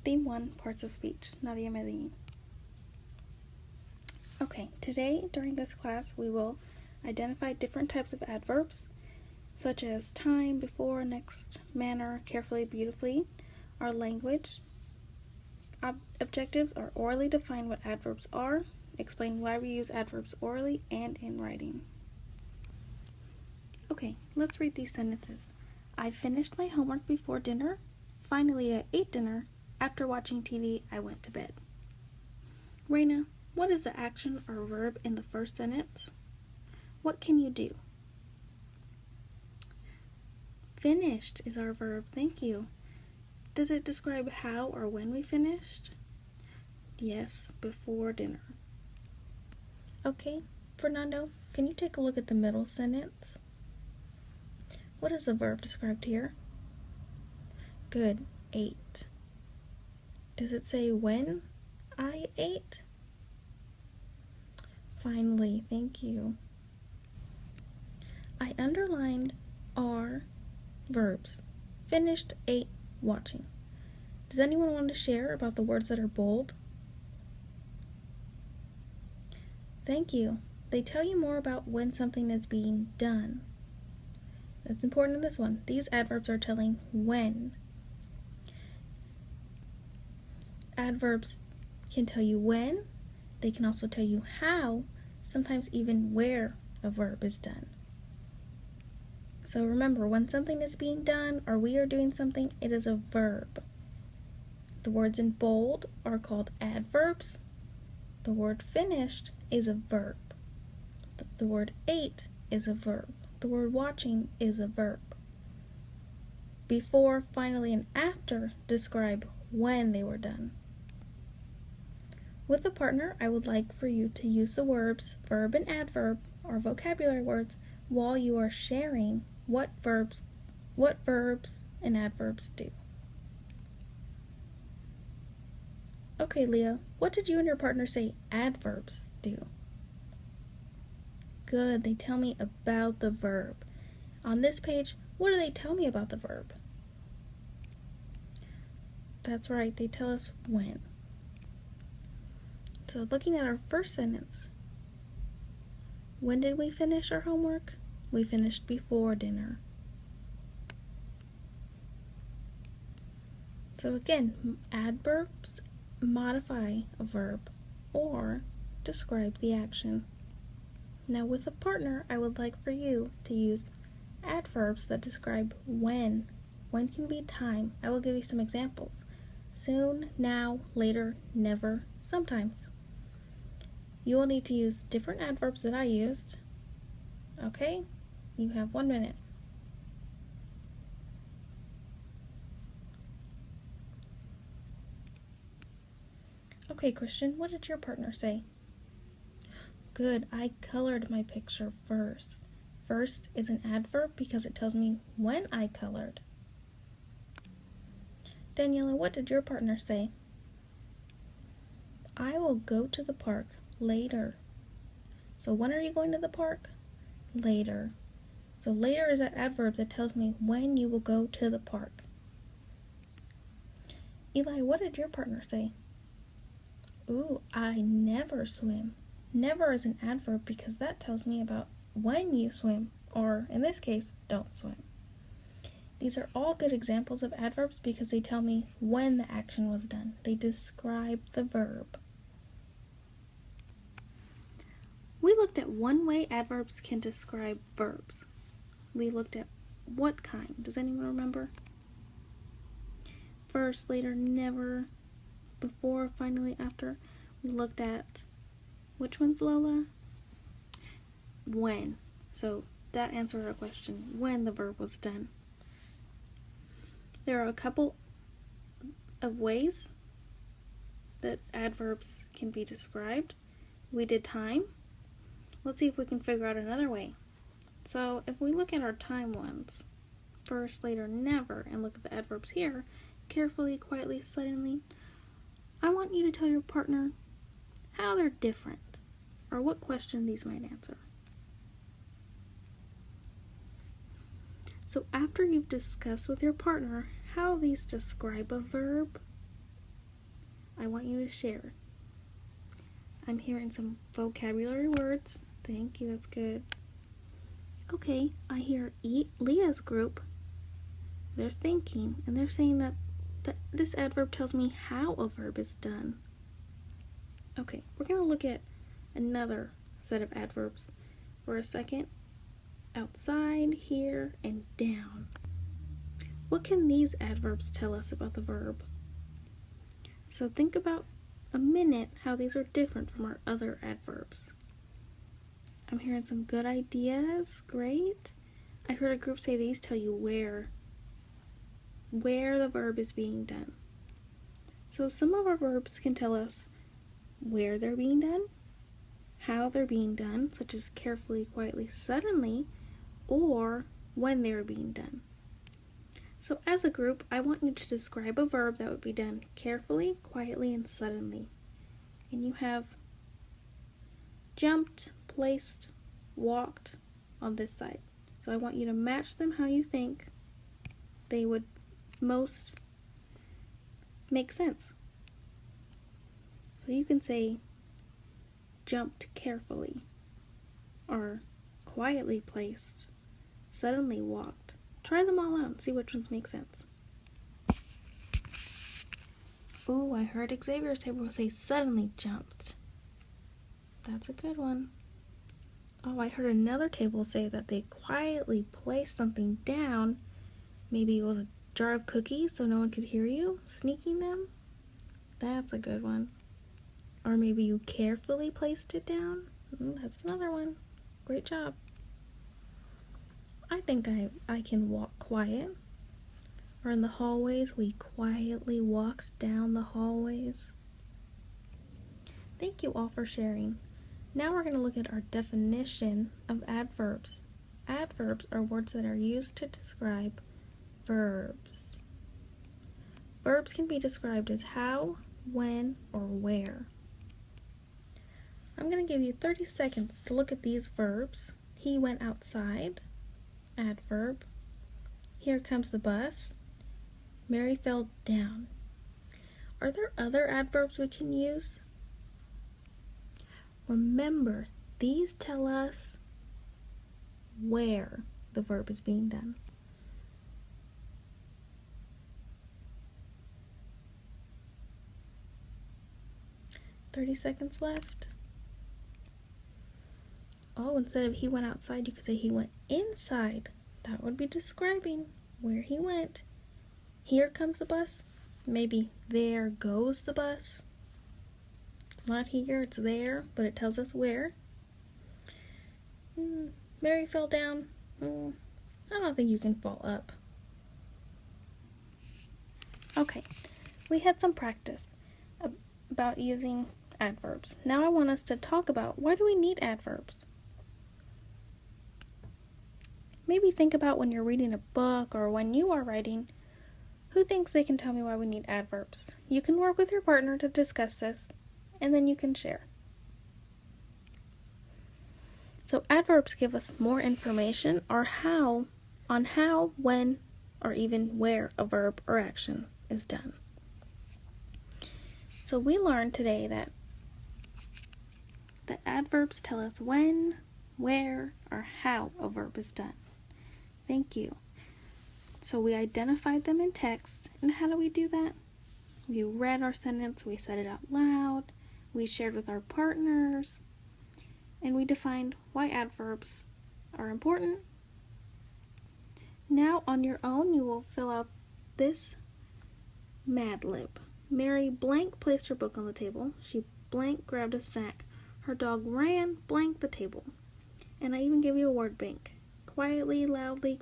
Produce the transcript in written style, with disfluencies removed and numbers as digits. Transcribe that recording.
Theme 1, Parts of Speech, Nadia Medellin. Okay, today during this class we will identify different types of adverbs, such as time, before, next, manner, carefully, beautifully. Our language objectives are orally define what adverbs are, explain why we use adverbs orally and in writing. Okay, let's read these sentences. I finished my homework before dinner. Finally, I ate dinner. After watching TV, I went to bed. Raina, what is the action or verb in the first sentence? What can you do? Finished is our verb, thank you. Does it describe how or when we finished? Yes, before dinner. Okay, Fernando, can you take a look at the middle sentence? What is the verb described here? Good, ate. Does it say when I ate? Finally, thank you. I underlined our verbs. Finished, ate, watching. Does anyone want to share about the words that are bold? Thank you. They tell you more about when something is being done. That's important in this one. These adverbs are telling when. Adverbs can tell you when. They can also tell you how, sometimes even where a verb is done. So remember, when something is being done or we are doing something, it is a verb. The words in bold are called adverbs. The word finished is a verb. The word ate is a verb. The word watching is a verb. Before, finally, and after describe when they were done. With a partner, I would like for you to use the words verb and adverb, or vocabulary words, while you are sharing what verbs and adverbs do. Okay, Leah, what did you and your partner say adverbs do? Good, they tell me about the verb. On this page, what do they tell me about the verb? That's right, they tell us when. So looking at our first sentence, when did we finish our homework? We finished before dinner. So again, adverbs modify a verb or describe the action. Now with a partner, I would like for you to use adverbs that describe when. When can be time. I will give you some examples. Soon, now, later, never, sometimes. You will need to use different adverbs that I used. Okay? You have 1 minute. Okay, Christian, what did your partner say? Good, I colored my picture first. First is an adverb because it tells me when I colored. Daniela, what did your partner say? I will go to the park later. So when are you going to the park? Later. So later is that adverb that tells me when you will go to the park. Eli, what did your partner say? Ooh, I never swim. Never is an adverb because that tells me about when you swim, or in this case, don't swim. These are all good examples of adverbs because they tell me when the action was done. They describe the verb. We looked at one way adverbs can describe verbs. We looked at what kind. Does anyone remember? First, later, never, before, finally, after. We looked at, which one's Lola? When. So that answered our question, when the verb was done. There are a couple of ways that adverbs can be described. We did time. Let's see if we can figure out another way. So if we look at our time ones, first, later, never, and look at the adverbs here, carefully, quietly, suddenly, I want you to tell your partner how they're different, or what question these might answer. So after you've discussed with your partner how these describe a verb, I want you to share. I'm hearing some vocabulary words. Thank you, that's good. Okay, I hear Leah's group. They're thinking, and they're saying that this adverb tells me how a verb is done. Okay, we're going to look at another set of adverbs for a second. Outside, here, and down. What can these adverbs tell us about the verb? So think about a minute how these are different from our other adverbs. I'm hearing some good ideas. Great. I heard a group say these tell you where the verb is being done. So some of our verbs can tell us where they're being done, how they're being done, such as carefully, quietly, suddenly, or when they're being done. So as a group, I want you to describe a verb that would be done carefully, quietly, and suddenly. And you have jumped, placed, walked on this side. So I want you to match them how you think they would most make sense. So you can say jumped carefully, or quietly placed, suddenly walked. Try them all out and see which ones make sense. Ooh, I heard Xavier's table say suddenly jumped. That's a good one. Oh, I heard another table say that they quietly placed something down. Maybe it was a jar of cookies so no one could hear you, sneaking them. That's a good one. Or maybe you carefully placed it down. That's another one. Great job. I think I can walk quiet. Or in the hallways, we quietly walked down the hallways. Thank you all for sharing. Now we're going to look at our definition of adverbs. Adverbs are words that are used to describe verbs. Verbs can be described as how, when, or where. I'm going to give you 30 seconds to look at these verbs. He went outside, adverb. Here comes the bus. Mary fell down. Are there other adverbs we can use? Remember, these tell us where the verb is being done. "30 seconds left." Oh, instead of he went outside, you could say he went inside. That would be describing where he went. Here comes the bus. Maybe there goes the bus. It's not here, it's there, but it tells us where. Mary fell down. I don't think you can fall up. Okay, we had some practice about using adverbs. Now I want us to talk about, why do we need adverbs? Maybe think about when you're reading a book or when you are writing, who thinks they can tell me why we need adverbs? You can work with your partner to discuss this, and then you can share. So adverbs give us more information on how, when, or even where a verb or action is done. So we learned today that adverbs tell us when, where, or how a verb is done. Thank you. So we identified them in text, and how do we do that? We read our sentence, we said it out loud, we shared with our partners, and we defined why adverbs are important. Now on your own, you will fill out this Mad Lib. Mary blank placed her book on the table. She blank grabbed a snack. Her dog ran blank the table. And I even give you a word bank. Quietly, loudly,